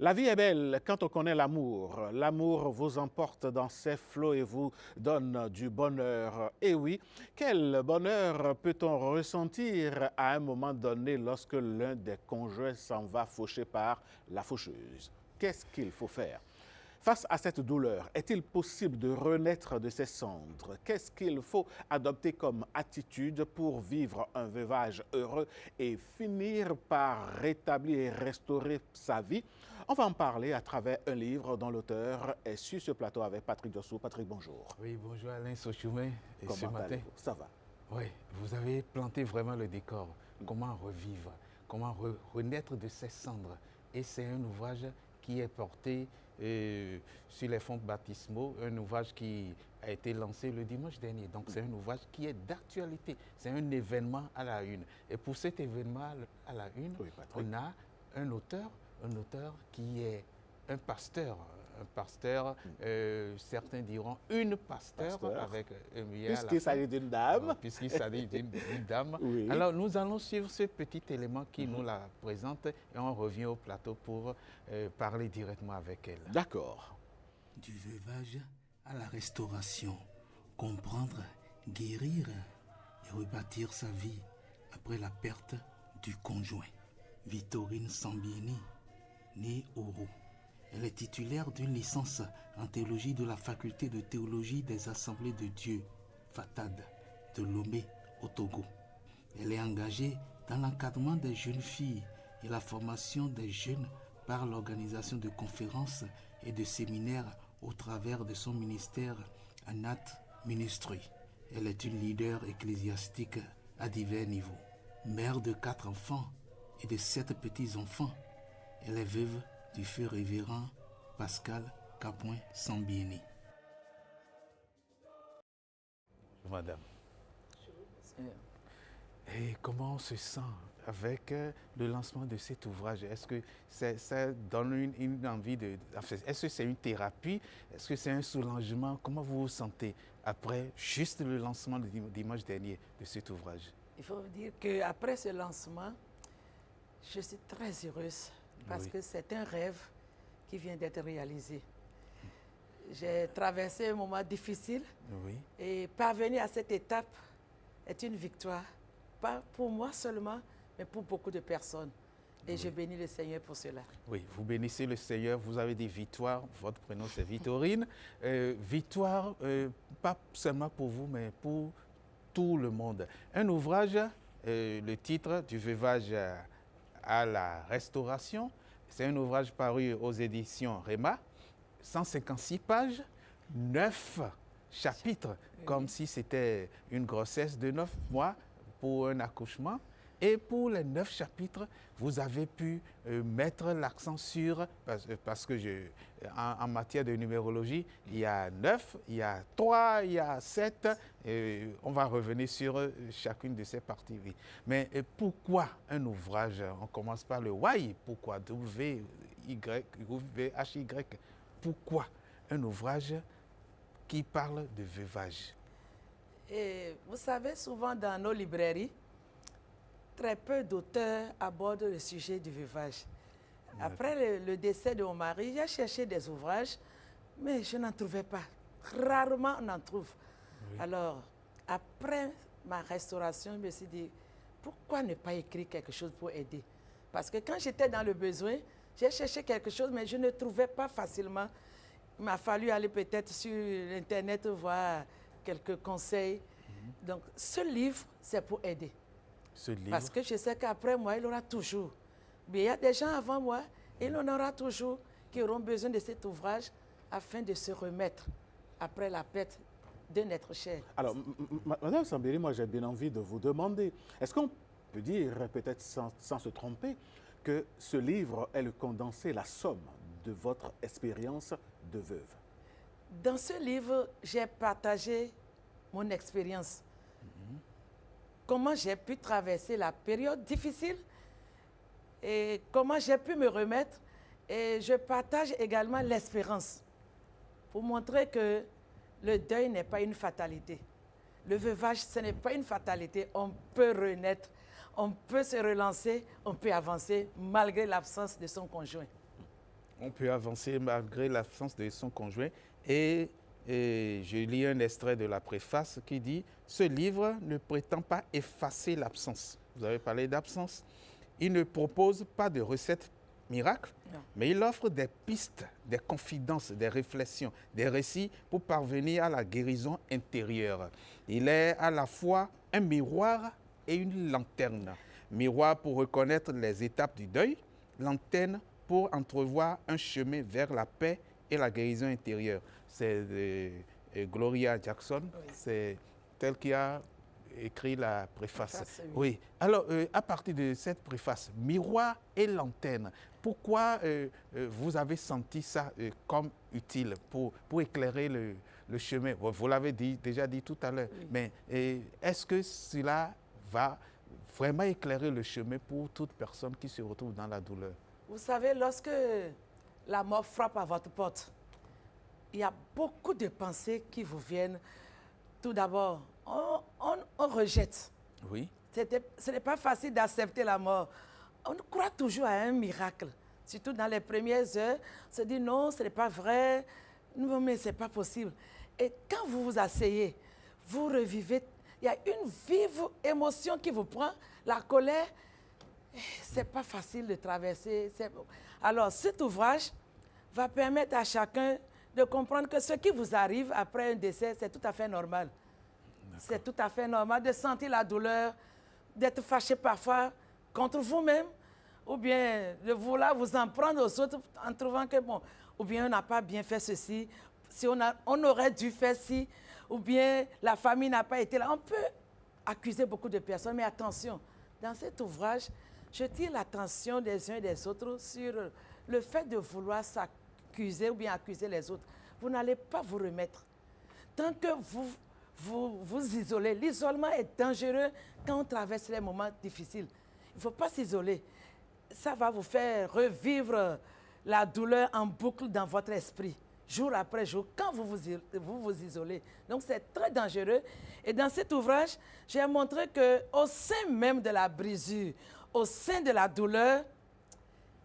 La vie est belle quand on connaît l'amour. L'amour vous emporte dans ses flots et vous donne du bonheur. Et oui, quel bonheur peut-on ressentir à un moment donné lorsque l'un des conjoints s'en va faucher par la faucheuse? Qu'est-ce qu'il faut faire? Face à cette douleur, est-il possible de renaître de ses cendres? Qu'est-ce qu'il faut adopter comme attitude pour vivre un veuvage heureux et finir par rétablir et restaurer sa vie? On va en parler à travers un livre dont l'auteur est sur ce plateau avec Patrick Dossou. Patrick, bonjour. Oui, bonjour Alain Sochoumé. Et ce Comment matin, allez-vous? Ça va? oui, vous avez planté vraiment le décor. Comment revivre, comment renaître de ses cendres. Et c'est un ouvrage qui est porté sur les fonds baptismaux, un ouvrage qui a été lancé le dimanche dernier. Donc c'est un ouvrage qui est d'actualité. C'est un événement à la une. Et pour cet événement à la une, Oui, Patrick. on a un auteur qui est un pasteur, certains diront une pasteur, avec puisqu'il s'agit d'une dame. Puisqu'il s'agit d'une dame. Oui. Alors nous allons suivre ce petit élément qui nous la présente et on revient au plateau pour parler directement avec elle. D'accord. Du veuvage à la restauration, comprendre, guérir et rebâtir sa vie après la perte du conjoint. Vittorine Sambieni, née Oro. Elle est titulaire d'une licence en théologie de la faculté de théologie des Assemblées de Dieu, FATAD, de Lomé, au Togo. Elle est engagée dans l'encadrement des jeunes filles et la formation des jeunes par l'organisation de conférences et de séminaires au travers de son ministère Anat Ministry. Elle est une leader ecclésiastique à divers niveaux. Mère de 4 enfants et de 7 petits-enfants, elle est veuve du feu révérend Pascal Capoin Sambieni. Madame. Et comment on se sent avec le lancement de cet ouvrage? Est-ce que ça donne une envie de... Est-ce que c'est une thérapie? Est-ce que c'est un soulagement? Comment vous vous sentez après juste le lancement du dimanche dernier de cet ouvrage? Il faut dire qu'après ce lancement, je suis très heureuse parce que c'est un rêve qui vient d'être réalisé. J'ai traversé un moment difficile et parvenir à cette étape est une victoire, pas pour moi seulement, mais pour beaucoup de personnes. Et je bénis le Seigneur pour cela. Oui, vous bénissez le Seigneur, vous avez des victoires, votre prénom c'est Vittorine. Victoire, pas seulement pour vous, mais pour tout le monde. Un ouvrage, le titre du veuvage à la restauration, c'est un ouvrage paru aux éditions Réma, 156 pages, 9 chapitres, comme si c'était une grossesse de 9 mois pour un accouchement. Et pour les 9 chapitres, vous avez pu mettre l'accent sur, parce que en matière de numérologie, il y a 9, il y a 3, il y a 7, et on va revenir sur chacune de ces parties. Mais pourquoi un ouvrage? On commence par le why, pourquoi? W-Y-H-Y. Pourquoi un ouvrage qui parle de veuvage? Et vous savez, souvent dans nos librairies, très peu d'auteurs abordent le sujet du veuvage. Après le décès de mon mari, j'ai cherché des ouvrages, mais je n'en trouvais pas. Rarement on en trouve. Alors, après ma restauration, je me suis dit, pourquoi ne pas écrire quelque chose pour aider? Parce que quand j'étais dans le besoin, j'ai cherché quelque chose, mais je ne trouvais pas facilement. Il m'a fallu aller peut-être sur Internet voir quelques conseils. Donc, ce livre, c'est pour aider. Parce que je sais qu'après moi, il y aura toujours. Mais il y a des gens avant moi, et il y en aura toujours qui auront besoin de cet ouvrage afin de se remettre après la perte d'un être cher. Alors, Madame Sambieni, moi j'ai bien envie de vous demander, est-ce qu'on peut dire, peut-être sans se tromper, que ce livre est le condensé, la somme de votre expérience de veuve? Dans ce livre, j'ai partagé mon expérience. Comment j'ai pu traverser la période difficile et comment j'ai pu me remettre. Et je partage également l'espérance pour montrer que le deuil n'est pas une fatalité. Le veuvage, ce n'est pas une fatalité. On peut renaître, on peut se relancer, on peut avancer malgré l'absence de son conjoint. on peut avancer malgré l'absence de son conjoint. Et je lis un extrait de la préface qui dit « Ce livre ne prétend pas effacer l'absence. » Vous avez parlé d'absence. Il ne propose pas de recettes miracles, mais il offre des pistes, des confidences, des réflexions, des récits pour parvenir à la guérison intérieure. Il est à la fois un miroir et une lanterne. Miroir pour reconnaître les étapes du deuil, lanterne pour entrevoir un chemin vers la paix et la guérison intérieure. C'est Gloria Jackson, c'est elle qui a écrit la préface. Oui. Alors, à partir de cette préface, miroir et lanterne, pourquoi vous avez senti ça comme utile pour éclairer le chemin? Vous l'avez déjà dit tout à l'heure, mais est-ce que cela va vraiment éclairer le chemin pour toute personne qui se retrouve dans la douleur? Vous savez, lorsque la mort frappe à votre porte, il y a beaucoup de pensées qui vous viennent. Tout d'abord, on rejette. Oui. Ce n'est pas facile d'accepter la mort. On croit toujours à un miracle. Surtout dans les premières heures, on se dit non, ce n'est pas vrai, non, mais ce n'est pas possible. Et quand vous vous asseyez, vous revivez, il y a une vive émotion qui vous prend, la colère. Ce n'est pas facile de traverser. Alors, cet ouvrage va permettre à chacun de comprendre que ce qui vous arrive après un décès, c'est tout à fait normal. C'est tout à fait normal de sentir la douleur, d'être fâché parfois contre vous-même, ou bien de vouloir vous en prendre aux autres en trouvant que, bon, ou bien on n'a pas bien fait ceci, si on aurait dû faire ci, ou bien la famille n'a pas été là. On peut accuser beaucoup de personnes, mais attention, dans cet ouvrage, je tire l'attention des uns et des autres sur le fait de vouloir s'accuser ou bien accuser les autres. Vous n'allez pas vous remettre. Tant que vous isolez, l'isolement est dangereux quand on traverse les moments difficiles. Il ne faut pas s'isoler. Ça va vous faire revivre la douleur en boucle dans votre esprit, jour après jour, quand vous vous isolez. Donc c'est très dangereux. Et dans cet ouvrage, j'ai montré qu'au sein même de la brisure, au sein de la douleur,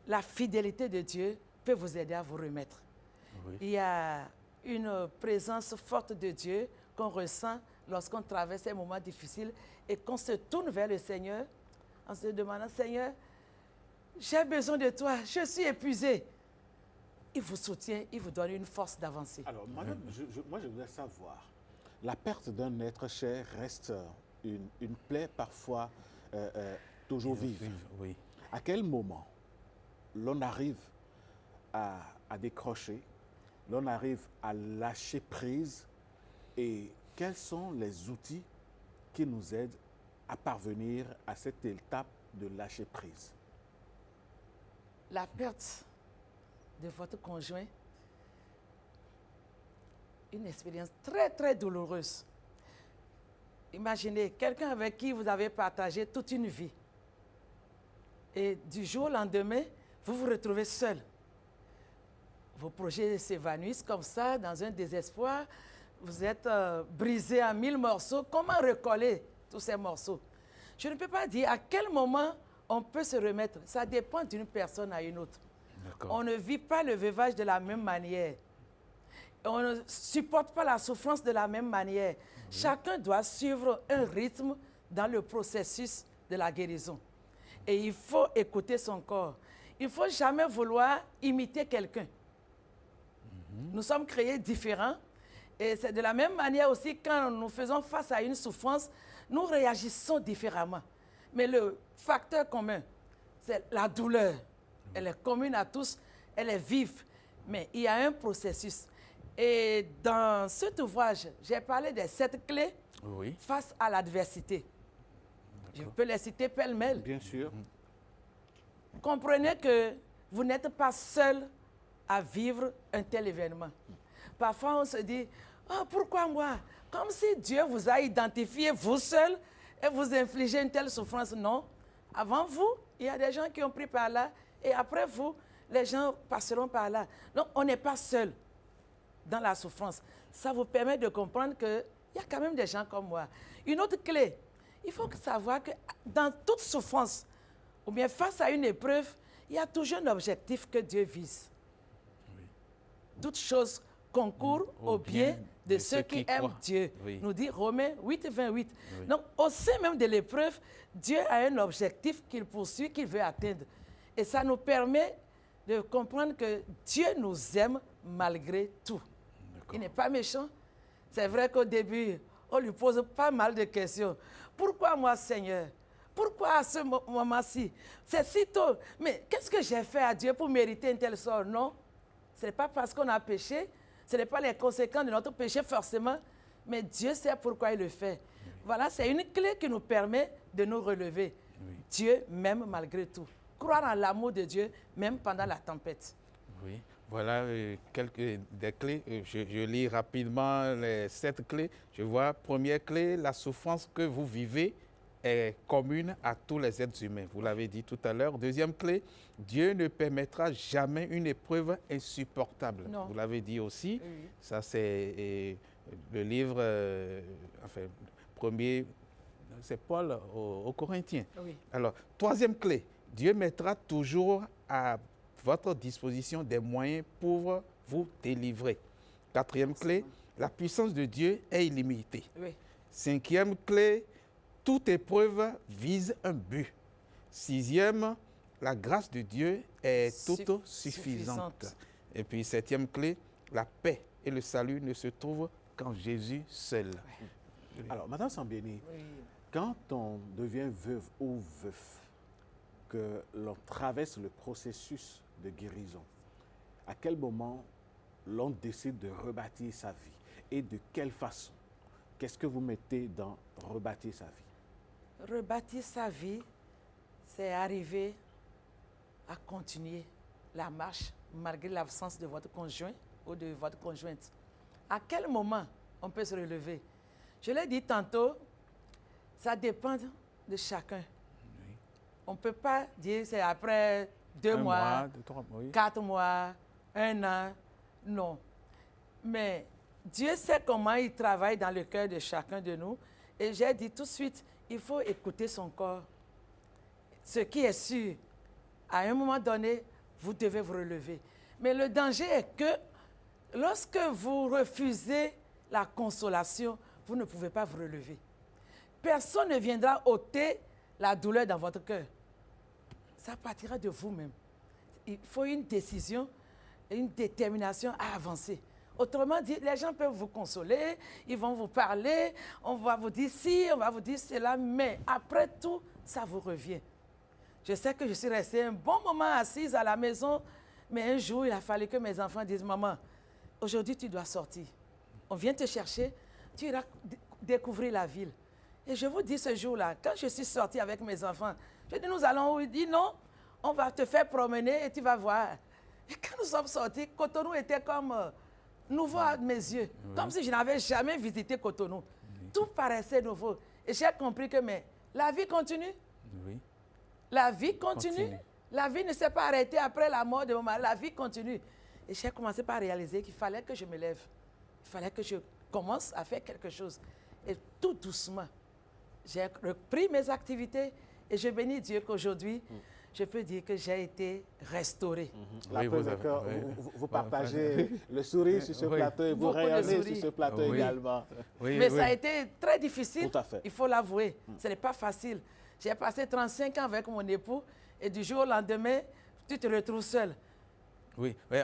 la fidélité de Dieu peut vous aider à vous remettre. Oui. Il y a une présence forte de Dieu qu'on ressent lorsqu'on traverse ces moments difficiles et qu'on se tourne vers le Seigneur en se demandant, Seigneur, j'ai besoin de toi, je suis épuisé. Il vous soutient, il vous donne une force d'avancer. Alors, madame, moi je voudrais savoir, la perte d'un être cher reste une plaie parfois toujours vive. Oui. À quel moment l'on arrive à décrocher, l'on arrive à lâcher prise et quels sont les outils qui nous aident à parvenir à cette étape de lâcher prise? La perte de votre conjoint, une expérience très, très douloureuse. Imaginez quelqu'un avec qui vous avez partagé toute une vie. Et du jour au lendemain, vous vous retrouvez seul. Vos projets s'évanouissent comme ça, dans un désespoir. Vous êtes brisé en 1000 morceaux. Comment recoller tous ces morceaux? Je ne peux pas dire à quel moment on peut se remettre. Ça dépend d'une personne à une autre. On ne vit pas le veuvage de la même manière. On ne supporte pas la souffrance de la même manière. Chacun doit suivre un rythme dans le processus de la guérison. Et il faut écouter son corps. Il ne faut jamais vouloir imiter quelqu'un. Nous sommes créés différents. Et c'est de la même manière aussi, quand nous faisons face à une souffrance, nous réagissons différemment. Mais le facteur commun, c'est la douleur. Elle est commune à tous, elle est vive. Mais il y a un processus. Et dans cet ouvrage, j'ai parlé des 7 clés face à l'adversité. Je peux les citer pêle-mêle. Bien sûr. Comprenez que vous n'êtes pas seul à vivre un tel événement. Parfois, on se dit, oh, pourquoi moi? Comme si Dieu vous a identifié, vous seul, et vous infligez une telle souffrance. Non. Avant vous, il y a des gens qui ont pris par là, et après vous, les gens passeront par là. Donc, on n'est pas seul dans la souffrance. Ça vous permet de comprendre qu'il y a quand même des gens comme moi. Une autre clé, il faut savoir que dans toute souffrance, ou bien face à une épreuve, il y a toujours un objectif que Dieu vise. toutes choses concourent au bien de ceux qui aiment croient. Dieu, Oui. nous dit Romains 8, 28. Oui. Donc, au sein même de l'épreuve, Dieu a un objectif qu'il poursuit, qu'il veut atteindre. Et ça nous permet de comprendre que Dieu nous aime malgré tout. Il n'est pas méchant. C'est vrai qu'au début, on lui pose pas mal de questions. Pourquoi moi, Seigneur? Pourquoi à ce moment-ci? C'est si tôt. Mais qu'est-ce que j'ai fait à Dieu pour mériter un tel sort? Non. Ce n'est pas parce qu'on a péché. Ce n'est pas les conséquences de notre péché forcément. Mais Dieu sait pourquoi il le fait. Voilà, c'est une clé qui nous permet de nous relever. Dieu m'aime malgré tout. Croire en l'amour de Dieu, même pendant la tempête. Oui, voilà quelques des clés. Je lis rapidement les 7 clés. Je vois, première clé, la souffrance que vous vivez est commune à tous les êtres humains. Vous l'avez dit tout à l'heure. Deuxième clé, Dieu ne permettra jamais une épreuve insupportable. Non. Vous l'avez dit aussi. Oui. Ça, c'est le livre, enfin, premier, c'est Paul aux Corinthiens. Oui. Alors, troisième clé, Dieu mettra toujours à votre disposition des moyens pour vous délivrer. Quatrième clé, la puissance de Dieu est illimitée. Oui. Cinquième clé, toute épreuve vise un but. Sixième, la grâce de Dieu est toute suffisante. Et puis septième clé, la paix et le salut ne se trouvent qu'en Jésus seul. Alors, Madame Sambieni, Oui. quand on devient veuve ou veuf, que l'on traverse le processus de guérison, à quel moment l'on décide de rebâtir sa vie et de quelle façon? Qu'est-ce que vous mettez dans rebâtir sa vie? Rebâtir sa vie, c'est arriver à continuer la marche malgré l'absence de votre conjoint ou de votre conjointe. À quel moment on peut se relever? Je l'ai dit tantôt, ça dépend de chacun. On ne peut pas dire c'est après 2 mois, 3 mois, oui. 4 mois, 1 an. Non. Mais Dieu sait comment il travaille dans le cœur de chacun de nous. Et j'ai dit tout de suite, il faut écouter son corps. Ce qui est sûr, à un moment donné, vous devez vous relever. Mais le danger est que lorsque vous refusez la consolation, vous ne pouvez pas vous relever. Personne ne viendra ôter la douleur dans votre cœur. Ça partira de vous-même. Il faut une décision et une détermination à avancer. Autrement dit, les gens peuvent vous consoler, ils vont vous parler, on va vous dire ci, on va vous dire cela, mais après tout, ça vous revient. Je sais que je suis restée un bon moment assise à la maison, mais un jour, il a fallu que mes enfants disent, maman, aujourd'hui tu dois sortir. On vient te chercher, tu iras découvrir la ville. Et je vous dis ce jour-là, quand je suis sortie avec mes enfants, je dis, nous allons où? Il dit, non, on va te faire promener et tu vas voir. Et quand nous sommes sortis, Cotonou était comme nouveau à mes yeux, comme si je n'avais jamais visité Cotonou. Tout paraissait nouveau. Et j'ai compris que mais, la vie continue. Oui. La vie continue. La vie ne s'est pas arrêtée après la mort de mon mari. La vie continue. Et j'ai commencé par réaliser qu'il fallait que je me lève. Il fallait que je commence à faire quelque chose. Et tout doucement, j'ai repris mes activités et je bénis Dieu qu'aujourd'hui, je peux dire que j'ai été restauré. La Oui, preuve vous est que avez- oui. vous partagez le sourire sur ce Oui. plateau et vous Beaucoup de rayonnez sur sourires. ce plateau Oui. également. Oui, Mais oui. ça a été très difficile, Tout à fait. il faut l'avouer. Ce n'est pas facile. J'ai passé 35 ans avec mon époux et du jour au lendemain, tu te retrouves seul. Oui, ouais,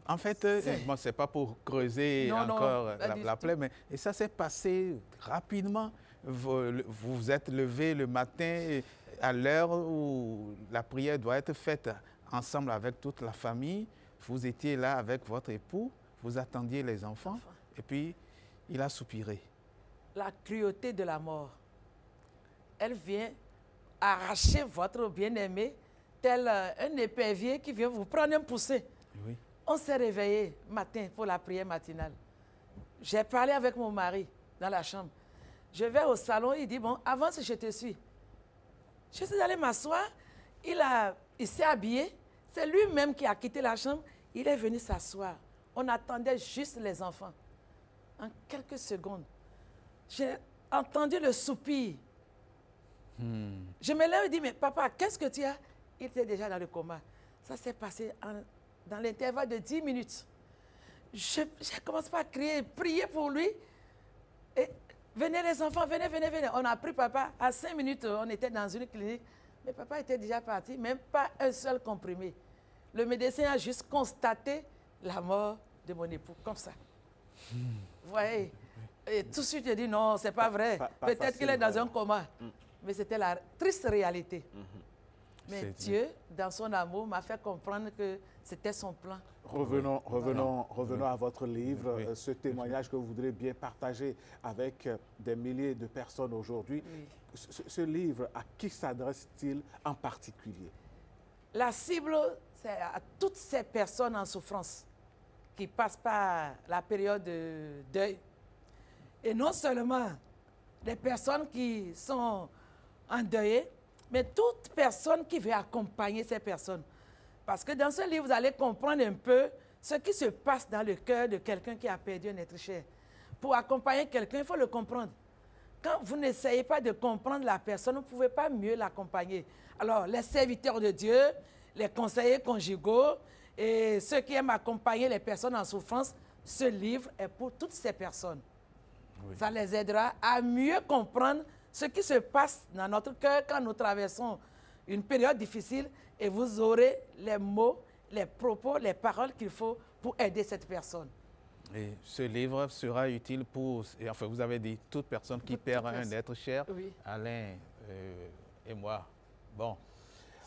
en fait, bon, c'est pas pour creuser Non, non, encore pas du la tout. plaie, mais et ça s'est passé rapidement. Vous vous êtes levé le matin à l'heure où la prière doit être faite ensemble avec toute la famille. Vous étiez là avec votre époux, vous attendiez les enfants, et puis il a soupiré. La cruauté de la mort, elle vient arracher votre bien-aimé tel un épervier qui vient vous prendre un poussé. Oui. On s'est réveillé matin pour la prière matinale. J'ai parlé avec mon mari dans la chambre. Je vais au salon, il dit, bon, avance, je te suis. Je suis allée m'asseoir, il s'est habillé, c'est lui-même qui a quitté la chambre, il est venu s'asseoir. On attendait juste les enfants. En quelques secondes, j'ai entendu le soupir. Je me lève et dis, mais papa, qu'est-ce que tu as? Il était déjà dans le coma. Ça s'est passé dans l'intervalle de 10 minutes. j'ai commencé à crier, prier pour lui. Et venez les enfants, venez, venez, venez. On a pris papa. À 5 minutes, on était dans une clinique. Mais papa était déjà parti, même pas un seul comprimé. Le médecin a juste constaté la mort de mon époux, comme ça. Vous voyez? Et tout de suite, j'ai dit non, c'est pas vrai. Peut-être qu'il est dans un coma. Mais c'était la triste réalité. Mais Dieu, dans son amour, m'a fait comprendre que c'était son plan. Revenons à votre livre, ce témoignage que vous voudrez bien partager avec des milliers de personnes aujourd'hui. Oui. Ce livre, à qui s'adresse-t-il en particulier? La cible, c'est à toutes ces personnes en souffrance qui passent par la période de deuil. Et non seulement les personnes qui sont endeuillées, mais toute personne qui veut accompagner ces personnes. Parce que dans ce livre, vous allez comprendre un peu ce qui se passe dans le cœur de quelqu'un qui a perdu un être cher. Pour accompagner quelqu'un, il faut le comprendre. Quand vous n'essayez pas de comprendre la personne, vous ne pouvez pas mieux l'accompagner. Alors, les serviteurs de Dieu, les conseillers conjugaux et ceux qui aiment accompagner les personnes en souffrance, ce livre est pour toutes ces personnes. Oui. Ça les aidera à mieux comprendre ce qui se passe dans notre cœur quand nous traversons une période difficile et vous aurez les mots, les propos, les paroles qu'il faut pour aider cette personne. Et ce livre sera utile pour, enfin vous avez dit, toute personne qui perd un être cher, oui. Alain et moi. Bon,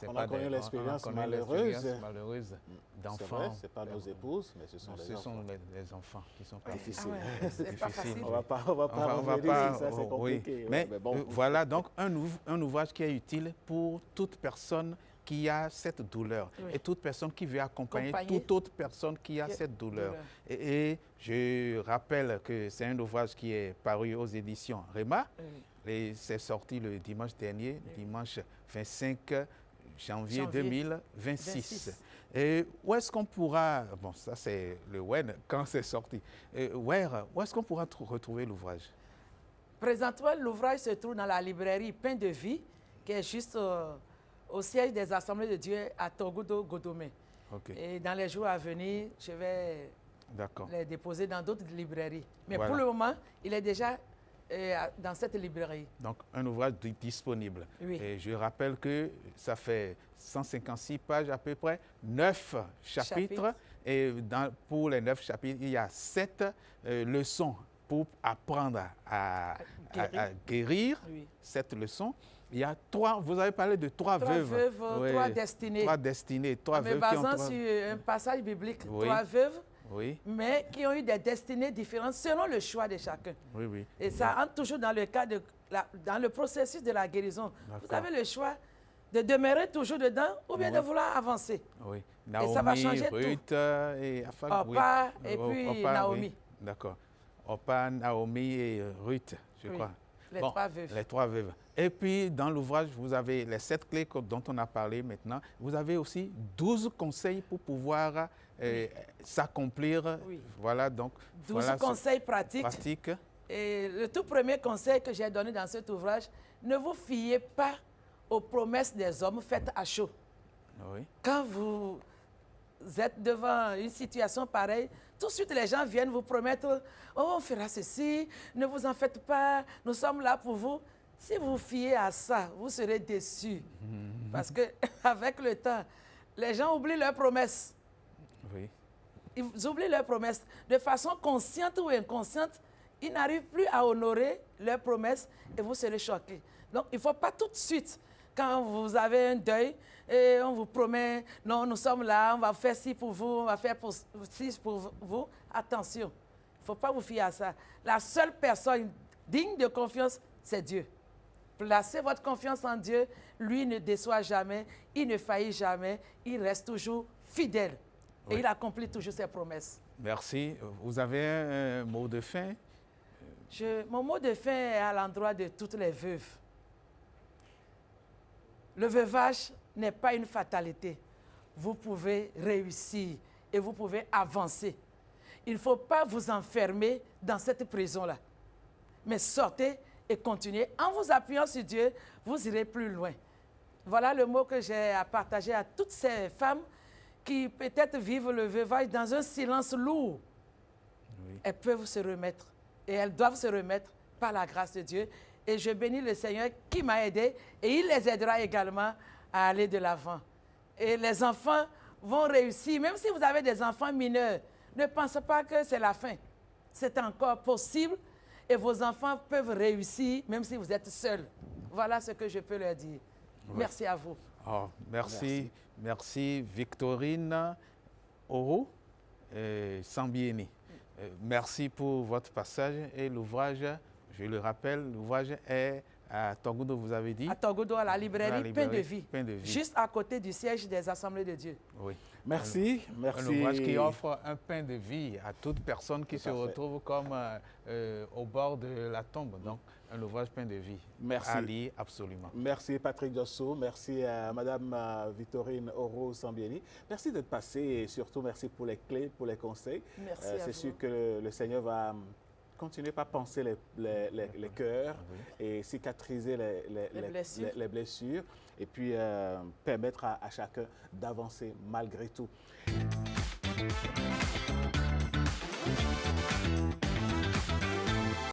on a connu l'expérience malheureuse d'enfants. Ce n'est pas nos épouses, mais ce sont les enfants qui sont pas difficiles. Ah ouais, c'est pas facile. On va pas ça c'est compliqué. Oui. Mais bon, voilà donc un ouvrage qui est utile pour toute personne qui a cette douleur et toute personne qui veut accompagner toute autre personne qui a cette douleur. Et je rappelle que c'est un ouvrage qui est paru aux éditions Rema et c'est sorti le dimanche dernier, dimanche 25 janvier 2026. Et où est-ce qu'on pourra, bon ça c'est le web quand c'est sorti, où est-ce qu'on pourra retrouver l'ouvrage? Présentement, l'ouvrage se trouve dans la librairie Pain de Vie, qui est juste au siège des Assemblées de Dieu à Togodo-Godomé. Et dans les jours à venir, je vais les déposer dans d'autres librairies. Mais pour le moment, il est déjà dans cette librairie. Donc, un ouvrage disponible. Oui. Et je rappelle que ça fait 156 pages à peu près, 9 chapitres. Et pour les 9 chapitres, il y a 7 leçons pour apprendre à guérir. 7 leçons. Il y a 3, vous avez parlé de 3 veuves. 3 destinées. 3 destinées, 3 veuves. En me basant sur un passage biblique, 3 veuves, mais qui ont eu des destinées différentes selon le choix de chacun. Et ça entre toujours dans le cadre dans le processus de la guérison. Vous avez le choix de demeurer toujours dedans ou bien de vouloir avancer. Naomi, et ça va changer Ruth, tout. Et Orpa et puis Naomi. D'accord. Orpa, Naomi et Ruth, je crois. Les 3 veuves. Les 3 veuves. Et puis, dans l'ouvrage, vous avez les 7 clés dont on a parlé maintenant. Vous avez aussi 12 conseils pour pouvoir s'accomplir. Voilà, donc. 12 conseils pratiques. Et le tout premier conseil que j'ai donné dans cet ouvrage, ne vous fiez pas aux promesses des hommes faites à chaud. Quand vous êtes devant une situation pareille, tout de suite les gens viennent vous promettre « Oh, on fera ceci, ne vous en faites pas, nous sommes là pour vous ». Si vous vous fiez à ça, vous serez déçus. Parce qu'avec le temps, les gens oublient leurs promesses. Ils oublient leurs promesses. De façon consciente ou inconsciente, ils n'arrivent plus à honorer leurs promesses et vous serez choqués. Donc, il ne faut pas tout de suite, quand vous avez un deuil, et on vous promet, non, nous sommes là, on va faire ci pour vous, on va faire ci pour vous. Attention, il ne faut pas vous fier à ça. La seule personne digne de confiance, c'est Dieu. Placez votre confiance en Dieu, lui ne déçoit jamais, il ne faillit jamais, il reste toujours fidèle et il accomplit toujours ses promesses. Merci. Vous avez un mot de fin? Mon mot de fin est à l'endroit de toutes les veuves. Le veuvage n'est pas une fatalité. Vous pouvez réussir et vous pouvez avancer. Il ne faut pas vous enfermer dans cette prison-là, mais sortez et continuez. En vous appuyant sur Dieu, vous irez plus loin. Voilà le mot que j'ai à partager à toutes ces femmes qui peut-être vivent le veuvage dans un silence lourd. elles peuvent se remettre. Et elles doivent se remettre par la grâce de Dieu. Et je bénis le Seigneur qui m'a aidé et il les aidera également à aller de l'avant. Et les enfants vont réussir. Même si vous avez des enfants mineurs, ne pensez pas que c'est la fin. C'est encore possible et vos enfants peuvent réussir même si vous êtes seuls. Voilà ce que je peux leur dire. Oui. Merci à vous. Oh, merci Victorine Oro Sambieni. Merci pour votre passage et l'ouvrage, je le rappelle, l'ouvrage est à Tongoudou, vous avez dit? À Tongoudou, à la librairie Pain de Vie, Pain de Vie, juste à côté du siège des Assemblées de Dieu. Oui. Merci, merci. Un ouvrage qui offre un pain de vie à toute personne qui Tout se à fait. retrouve comme au bord de la tombe. Donc, un ouvrage pain de vie. Merci. À lire absolument. Merci Patrick Dosso, merci à Madame Victorine Oro Sambieni. Merci d'être passé et surtout merci pour les clés, pour les conseils. Merci à C'est vous. sûr que le Seigneur va continuer par penser les cœurs et cicatriser les blessures et puis permettre à chacun d'avancer malgré tout.